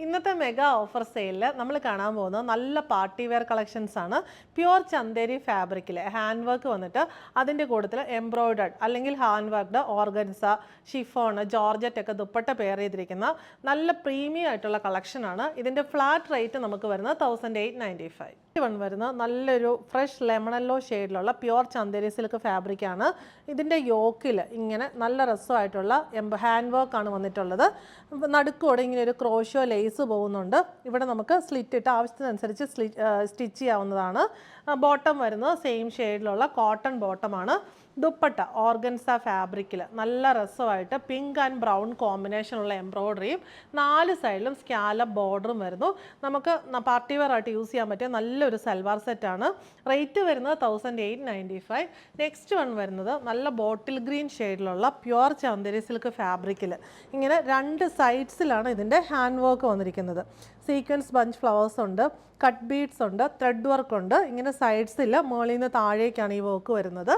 ഇന്നത്തെ mega offer സെയിലിൽ നമ്മൾ കാണാൻ പോകുന്നത് നല്ല പാർട്ടി വെയർ കളക്ഷൻസ് ആണ്. പ്യുവർ ചന്ദേരി ഫാബ്രിക്കിൽ ഹാൻഡ് വർക്ക് വന്നിട്ട് അതിൻ്റെ കൂട്ടത്തിൽ എംബ്രോയിഡർഡ് അല്ലെങ്കിൽ hand worked organza, chiffon, georgette ഒക്കെ ദുപ്പട്ട പെയർ ചെയ്തിരിക്കുന്ന നല്ല പ്രീമിയം ആയിട്ടുള്ള കളക്ഷനാണ്. ഇതിൻ്റെ ഫ്ലാറ്റ് റേറ്റ് നമുക്ക് വരുന്നത് 1895. വരുന്നത് നല്ലൊരു ഫ്രഷ് ലെമൺ യെല്ലോ ഷെയ്ഡിലുള്ള പ്യുവർ ചന്ദേരി സിൽക്ക് ഫാബ്രിക്കാണ്. ഇതിൻ്റെ യോക്കിൽ ഇങ്ങനെ നല്ല രസമായിട്ടുള്ള ഹാൻഡ് വർക്കാണ് വന്നിട്ടുള്ളത്. നടുക്കോടെ ഇങ്ങനെ ഒരു ക്രോഷോ ലേസ് പോകുന്നുണ്ട്. ഇവിടെ നമുക്ക് സ്ലിറ്റ് ഇട്ട് ആവശ്യത്തിനനുസരിച്ച് സ്റ്റിച്ച് ചെയ്യാവുന്നതാണ്. ബോട്ടം വരുന്നത് സെയിം ഷെയ്ഡിലുള്ള കോട്ടൺ ബോട്ടമാണ്. ദുപ്പട്ട ഓർഗൻസ ഫാബ്രിക്കിൽ നല്ല രസമായിട്ട് പിങ്ക് ആൻഡ് ബ്രൗൺ കോമ്പിനേഷനുള്ള എംബ്രോയ്ഡറിയും 4 സൈഡിലും സ്കാലപ്പ് ബോർഡറും വരുന്നു. നമുക്ക് പാർട്ടി വെയർ ആയിട്ട് യൂസ് ചെയ്യാൻ പറ്റിയ നല്ലൊരു സൽവാർ സെറ്റാണ്. റേറ്റ് വരുന്നത് 1895. നെക്സ്റ്റ് വൺ വരുന്നത് നല്ല ബോട്ടിൽ ഗ്രീൻ ഷെയ്ഡിലുള്ള പ്യുവർ ചന്ദേരി സിൽക്ക് ഫാബ്രിക്കിൽ ഇങ്ങനെ 2 സൈഡ്സിലാണ് ഇതിൻ്റെ ഹാൻഡ് വർക്ക് വന്നിരിക്കുന്നത്. സീക്വൻസ് ബഞ്ച് ഫ്ലവേഴ്സ് ഉണ്ട്, കട്ട് ബീഡ്സ് ഉണ്ട്, ത്രെഡ് വർക്ക് ഉണ്ട്. ഇങ്ങനെ സൈഡ്സിൽ മുകളിൽ നിന്ന് താഴേക്കാണ് ഈ വർക്ക് വരുന്നത്.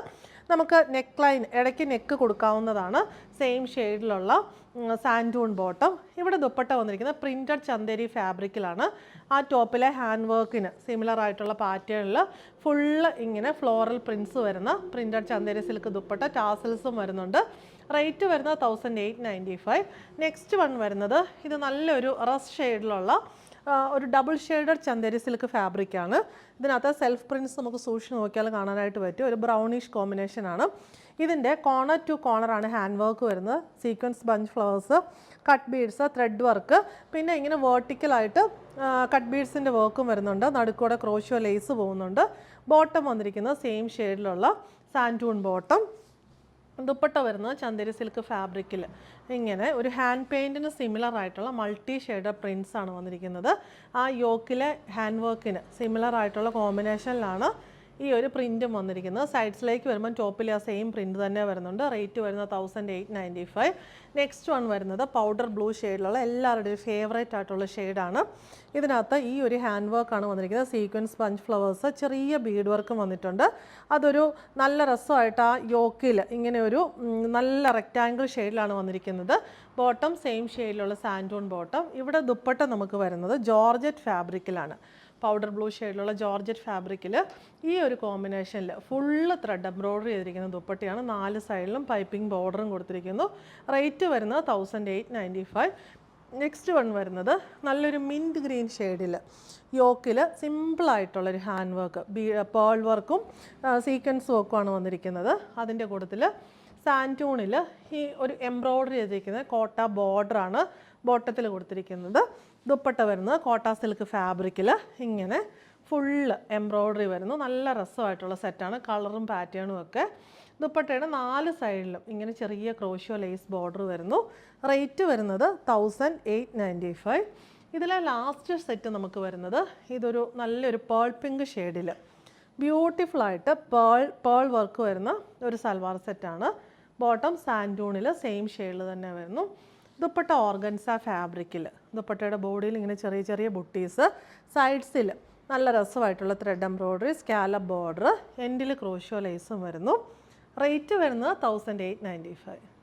നമുക്ക് നെക്ക് ലൈൻ ഇടയ്ക്ക് നെക്ക് കൊടുക്കാവുന്നതാണ്. സെയിം ഷെയ്ഡിലുള്ള സാൻഡൂൺ ബോട്ടം. ഇവിടെ ദുപ്പട്ട വന്നിരിക്കുന്നത് പ്രിൻറ്റഡ് ചന്ദേരി ഫാബ്രിക്കിലാണ്. ആ ടോപ്പിലെ ഹാൻഡ് വർക്കിന് സിമിലർ ആയിട്ടുള്ള പാറ്റേണിൽ ഫുള്ള് ഇങ്ങനെ ഫ്ലോറൽ പ്രിൻസ് വരുന്ന പ്രിൻറ്റഡ് ചന്ദേരി സിൽക്ക് ദുപ്പട്ട, ടാസൽസും വരുന്നുണ്ട്. റേറ്റ് വരുന്നത് 1895. നെക്സ്റ്റ് വൺ വരുന്നത് ഇത് നല്ലൊരു റസ്റ്റ് ഷെയ്ഡിലുള്ള ഒരു ഡബിൾ ഷെയ്ഡഡ് ചന്ദേരി സിൽക്ക് ഫാബ്രിക്കാണ്. ഇതിനകത്ത് സെൽഫ് പ്രിൻറ്റ്സ് നമുക്ക് സൂക്ഷിച്ച് നോക്കിയാൽ കാണാനായിട്ട് പറ്റും. ഒരു ബ്രൗണിഷ് കോമ്പിനേഷനാണ്. ഇതിൻ്റെ കോർണർ ടു കോർണറാണ് ഹാൻഡ് വർക്ക് വരുന്നത്. Sequence bunch flowers, cut beads, thread work, പിന്നെ ഇങ്ങനെ വേർട്ടിക്കലായിട്ട് കട്ട് ബീഡ്സിൻ്റെ വർക്കും വരുന്നുണ്ട്. നടുക്കൂടെ ക്രോഷോ ലേസ് പോകുന്നുണ്ട്. ബോട്ടം വന്നിരിക്കുന്നത് സെയിം ഷെയ്ഡിലുള്ള സാൻഡൂൺ ബോട്ടം. ദുപ്പട്ട വരുന്നത് ചന്ദേരി സിൽക്ക് ഫാബ്രിക്കിൽ ഇങ്ങനെ ഒരു ഹാൻഡ് പെയിൻറ്റിന് സിമിലർ ആയിട്ടുള്ള മൾട്ടി ഷെയ്ഡ് പ്രിൻറ്റ്സ് ആണ് വന്നിരിക്കുന്നത്. ആ യോക്കിലെ ഹാൻഡ് വർക്കിന് സിമിലർ ആയിട്ടുള്ള കോമ്പിനേഷനിലാണ് ഈ ഒരു പ്രിൻറ്റും വന്നിരിക്കുന്നത്. സൈഡ്സിലേക്ക് വരുമ്പോൾ ടോപ്പിൽ ആ സെയിം പ്രിൻറ്റ് തന്നെ വരുന്നുണ്ട്. റേറ്റ് വരുന്നത് 1895. നെക്സ്റ്റ് വൺ വരുന്നത് പൗഡർ ബ്ലൂ ഷെയ്ഡിലുള്ള എല്ലാവരുടെയും ഫേവറേറ്റ് ആയിട്ടുള്ള ഷെയ്ഡാണ്. ഇതിനകത്ത് ഈ ഒരു ഹാൻഡ് വർക്കാണ് വന്നിരിക്കുന്നത്. സീക്വൻസ് ബഞ്ച് ഫ്ലവേഴ്സ്, ചെറിയ ബീഡ് വർക്കും വന്നിട്ടുണ്ട്. അതൊരു നല്ല രസമായിട്ട് ആ യോക്കിൽ ഇങ്ങനെ ഒരു നല്ല റെക്റ്റാങ്കിൾ ഷെയ്ഡിലാണ് വന്നിരിക്കുന്നത്. ബോട്ടം സെയിം ഷെയ്ഡിലുള്ള സാൻഡൂൺ ബോട്ടം. ഇവിടെ ദുപ്പട്ട നമുക്ക് വരുന്നത് ജോർജറ്റ് ഫാബ്രിക്കിലാണ്. പൗഡർ ബ്ലൂ ഷെയ്ഡിലുള്ള ജോർജറ്റ് ഫാബ്രിക്കിൽ ഈ ഒരു കോമ്പിനേഷനിൽ ഫുള്ള് ത്രെഡ് എംബ്രോയ്ഡറി ചെയ്തിരിക്കുന്ന ദുപ്പട്ടയാണ്. 4 സൈഡിലും പൈപ്പിംഗ് ബോർഡറും കൊടുത്തിരിക്കുന്നു. റേറ്റ് വരുന്നത് 1895. നെക്സ്റ്റ് വൺ വരുന്നത് നല്ലൊരു മിൻറ്റ് ഗ്രീൻ ഷെയ്ഡിൽ യോക്കിൽ സിമ്പിളായിട്ടുള്ളൊരു ഹാൻഡ് വർക്ക്, പേൾ വർക്കും സീക്വൻസ് വർക്കുമാണ് വന്നിരിക്കുന്നത്. അതിൻ്റെ കൂട്ടത്തിൽ സാൻറ്റൂണിൽ ഈ ഒരു എംബ്രോയ്ഡറി ചെയ്തിരിക്കുന്നത് കോട്ട ബോർഡറാണ് ബോട്ടത്തിൽ കൊടുത്തിരിക്കുന്നത്. ദുപ്പട്ട വരുന്നത് കോട്ട സിൽക്ക് ഫാബ്രിക്കിൽ ഇങ്ങനെ ഫുള്ള് എംബ്രോയ്ഡറി വരുന്നു. നല്ല രസമായിട്ടുള്ള സെറ്റാണ്, കളറും പാറ്റേണും ഒക്കെ. ദുപ്പട്ടയുടെ 4 സൈഡിലും ഇങ്ങനെ ചെറിയ ക്രോഷോ ലേസ് ബോർഡർ വരുന്നു. റേറ്റ് വരുന്നത് 1895. ഇതിലെ ലാസ്റ്റ് സെറ്റ് നമുക്ക് വരുന്നത് ഇതൊരു നല്ലൊരു പേൾ പിങ്ക് ഷെയ്ഡിൽ ബ്യൂട്ടിഫുള്ളായിട്ട് പേൾ വർക്ക് വരുന്ന ഒരു സൽവാർ സെറ്റാണ്. ബോട്ടം സാൻഡൂണിൽ സെയിം ഷെയ്ഡിൽ തന്നെ വരുന്നു. ദുപ്പട്ട ഓർഗൻസ ഫാബ്രിക്കിൽ ദുപ്പട്ടയുടെ ബോഡിയിൽ ഇങ്ങനെ ചെറിയ ചെറിയ ബുട്ടീസ്, സൈഡ്സിൽ നല്ല രസമായിട്ടുള്ള ത്രെഡ് എംബ്രോയ്ഡറി, സ്കാലപ്പ് ബോർഡർ, എൻഡിൽ ക്രോഷോ ലേസും വരുന്നു. റേറ്റ് വരുന്നത് 1895.